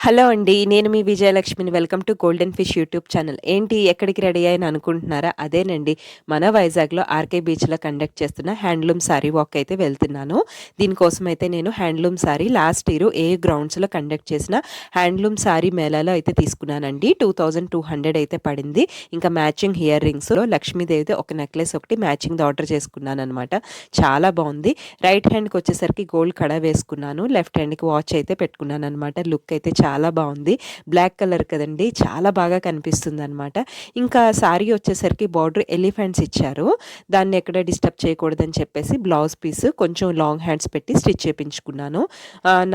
Hello అండి. నేను మీ విజయలక్ష్మిని. Welcome to Golden Fish YouTube channel. ఏంటి ఎక్కడికి రెడీ అయ్యాను అనుకుంటున్నారా? అదేనండి. మన వైజాగ్‌లో ఆర్‌కే బీచ్‌లో కండక్ట్ చేస్తున్న హ్యాండ్లూమ్ సారీ వాక్ అయితే వెళ్తున్నాను. దీనికోసం అయితే నేను హ్యాండ్లూమ్ సారీ లాస్ట్ ఇయర్ గ్రౌండ్స్‌లో కండక్ట్ చేసిన హ్యాండ్లూమ్ సారీ మేళాలో అయితే తీసుకున్నానండి. 2200 అయితే పడింది. ఇంకా మ్యాచింగ్ ఇయర్ రింగ్స్‌లో లక్ష్మీదేవిది ఒక నెక్లెస్ ఒకటి మ్యాచింగ్‌ది ఆర్డర్ చేసుకున్నాననమాట. చాలా బావుంది. రైట్ హ్యాండ్‌కొచ్చేసరికి గోల్డ్ కడా వేసుకున్నాను. లెఫ్ట్ హ్యాండ్‌కి వాచ్ అయితే పెట్టుకున్నాననమాట. లుక్ అయితే చాలా బావుంది. బ్లాక్ కలర్ కదండీ! చాలా బాగా కనిపిస్తుందనమాట. ఇంకా సారీ వచ్చేసరికి బార్డర్ ఎలిఫెంట్స్ ఇచ్చారు. దాన్ని ఎక్కడ డిస్టర్బ్ చేయకూడదని చెప్పేసి బ్లౌజ్ పీస్ కొంచెం లాంగ్ హ్యాండ్స్ పెట్టి స్టిచ్ చేపించుకున్నాను.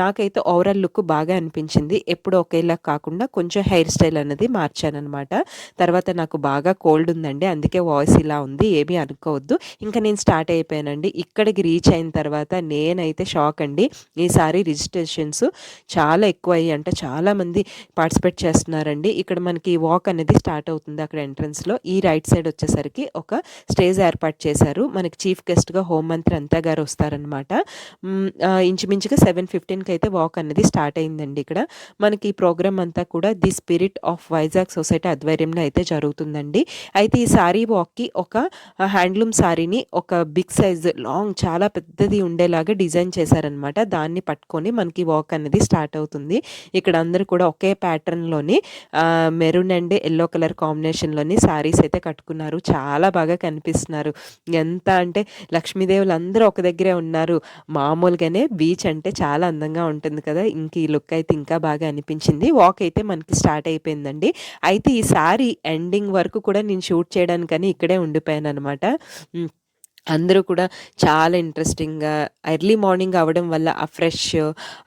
నాకైతే ఓవరాల్ లుక్ బాగా అనిపించింది. ఎప్పుడు ఒకేలా కాకుండా కొంచెం హెయిర్ స్టైల్ అనేది మార్చాననమాట. తర్వాత నాకు బాగా కోల్డ్ ఉందండి. అందుకే వాయిస్ ఇలా ఉంది. ఏమీ అనుకోవద్దు. ఇంకా నేను స్టార్ట్ అయిపోయానండి. ఇక్కడికి రీచ్ అయిన తర్వాత నేనైతే షాక్ అండి. ఈసారి రిజిస్ట్రేషన్స్ చాలా ఎక్కువయ్యాయి. అంటే చాలామంది పార్టిసిపేట్ చేస్తున్నారండి. ఇక్కడ మనకి వాక్ అనేది స్టార్ట్ అవుతుంది అక్కడ ఎంట్రన్స్‌లో. ఈ రైట్ సైడ్ వచ్చేసరికి ఒక స్టేజ్ ఏర్పాటు చేశారు. మనకి చీఫ్ గెస్ట్‌గా హోంమంత్రి అనిత గారు వస్తారనమాట. ఇంచుమించుగా 7:15కి అయితే వాక్ అనేది స్టార్ట్ అయిందండి ఇక్కడ. మనకి ఈ ప్రోగ్రామ్ అంతా కూడా the spirit of Vizag society ఆధ్వర్యంలో అయితే జరుగుతుందండి. అయితే ఈ సారీ వాక్‌కి ఒక హ్యాండ్లూమ్ సారీని ఒక బిగ్ సైజ్ లాంగ్ చాలా పెద్దది ఉండేలాగా డిజైన్ చేశారనమాట. దాన్ని పట్టుకొని మనకి వాక్ అనేది స్టార్ట్ అవుతుంది. ఇక్కడ అందరూ కూడా ఒకే ప్యాటర్న్‌లోని మెరూన్ అండ్ యెల్లో కలర్ కాంబినేషన్‌లోని శారీస్ అయితే కట్టుకున్నారు. చాలా బాగా కనిపిస్తున్నారు. ఎంత అంటే లక్ష్మీదేవులందరూ ఒక దగ్గరే ఉన్నారు. మామూలుగానే బీచ్ అంటే చాలా అందంగా ఉంటుంది కదా! ఇంక ఈ లుక్ అయితే ఇంకా బాగా అనిపించింది. వాక్ అయితే మనకి స్టార్ట్ అయిపోయిందండి. అయితే ఈ సారీ ఎండింగ్ వరకు కూడా నేను షూట్ చేయడానికని ఇక్కడే ఉండిపోయాననమాట. హ్మ్. అందరూ కూడా చాలా ఇంట్రెస్టింగ్‌గా ఎర్లీ మార్నింగ్ అవ్వడం వల్ల ఆ ఫ్రెష్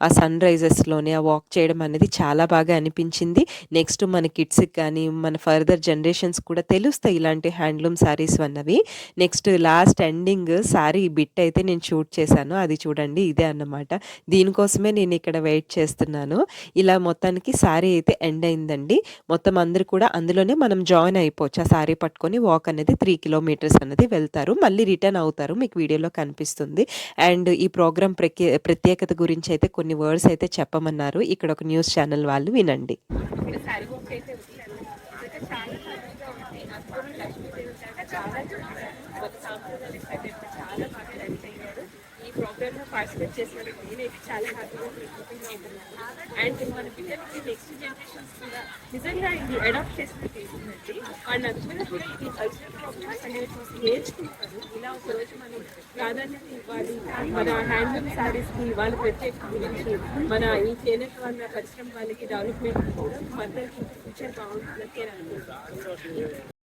ఆ సన్‌రైజెస్‌లోనే ఆ వాక్ చేయడం అనేది చాలా బాగా అనిపించింది. నెక్స్ట్ మన కిడ్స్‌కి కానీ, మన ఫర్దర్ జనరేషన్స్ కూడా తెలుస్తాయి ఇలాంటి హ్యాండ్లూమ్ శారీస్ అన్నవి. Next last ending sari bit అయితే నేను షూట్ చేశాను. అది చూడండి ఇదే అన్నమాట. దీనికోసమే నేను ఇక్కడ వెయిట్ చేస్తున్నాను. ఇలా మొత్తానికి శారీ అయితే ఎండ్ అయిందండి. మొత్తం అందరూ కూడా అందులోనే మనం జాయిన్ అయిపోవచ్చు. ఆ శారీ పట్టుకొని వాక్ అనేది 3 కిలోమీటర్స్ అనేది వెళ్తారు. మళ్ళీ రిటర్న్ అవుతారు. మీకు వీడియోలో కనిపిస్తుంది. అండ్ ఈ ప్రోగ్రామ్ ప్రత్యేకత గురించి అయితే కొన్ని వర్డ్స్ అయితే చెప్పమన్నారు. ఇక్కడ ఒక న్యూస్ ఛానల్ వాళ్ళు వినండి. ఈ ప్రోగ్రామ్లో పార్టిసిపేట్ చేసినందుకు నేనైతే చాలా హ్యాపీగా ఉంటున్నాను. అండ్ మన పిల్లలకి నెక్స్ట్ జనరేషన్స్ కూడా నిజంగా ఇది అడాప్ట్ చేసినట్టు ఉందండి. వాళ్ళందరూ కూడా ఇది కల్చరల్ ప్రోగ్రామ్స్ అనేవి చూసి నేర్చుకుంటారు. ఇలా ఒకరోజు మనం ప్రాధాన్యత ఇవ్వాలి. మన హ్యాండ్లూమ్ శారీస్కి వాళ్ళ ప్రత్యేకత గురించి మన ఈ చేనేత వాళ్ళ పరిశ్రమ వాళ్ళకి డెవలప్మెంట్ కూడా ఫర్దర్ ఫ్యూచర్ బాగుంటుందని నేను అనుకుంటున్నాను.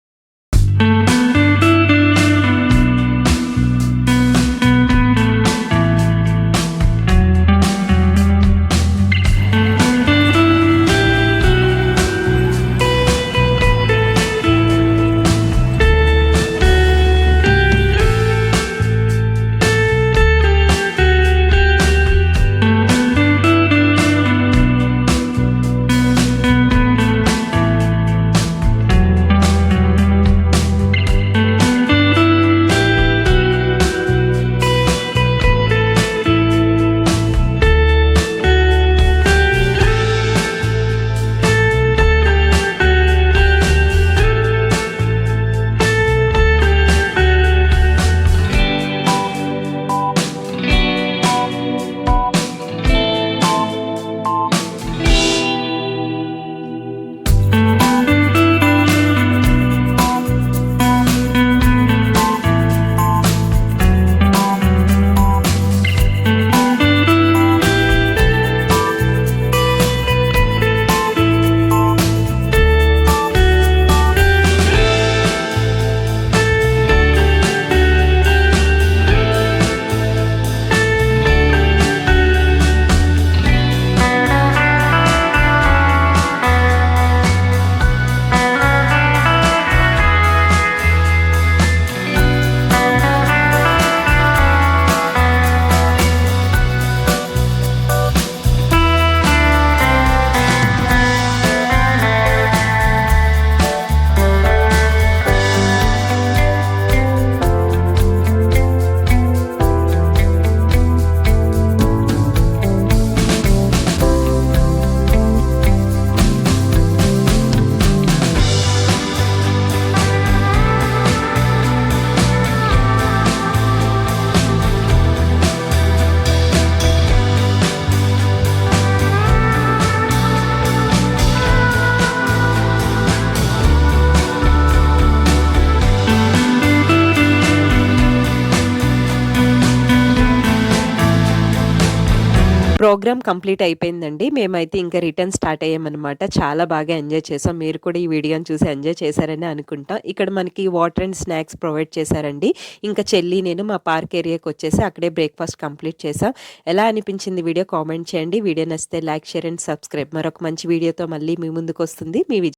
ప్రోగ్రామ్ కంప్లీట్ అయిపోయిందండి. మేమైతే ఇంకా రిటర్న్ స్టార్ట్ అయ్యామనమాట. చాలా బాగా ఎంజాయ్ చేసాం. మీరు కూడా ఈ వీడియోని చూసి ఎంజాయ్ చేశారనే అనుకుంటా. ఇక్కడ మనకి వాటర్ అండ్ స్నాక్స్ ప్రొవైడ్ చేశారండి. ఇంకా చెల్లి, నేను మా పార్క్ ఏరియాకొచ్చేసి అక్కడే బ్రేక్‌ఫాస్ట్ కంప్లీట్ చేసాం. ఎలా అనిపించింది వీడియో కామెంట్ చేయండి. వీడియో నచ్చితే లైక్, షేర్ అండ్ సబ్స్క్రైబ్. మరొక మంచి వీడియోతో మళ్ళీ మీ ముందుకొస్తుంది మీ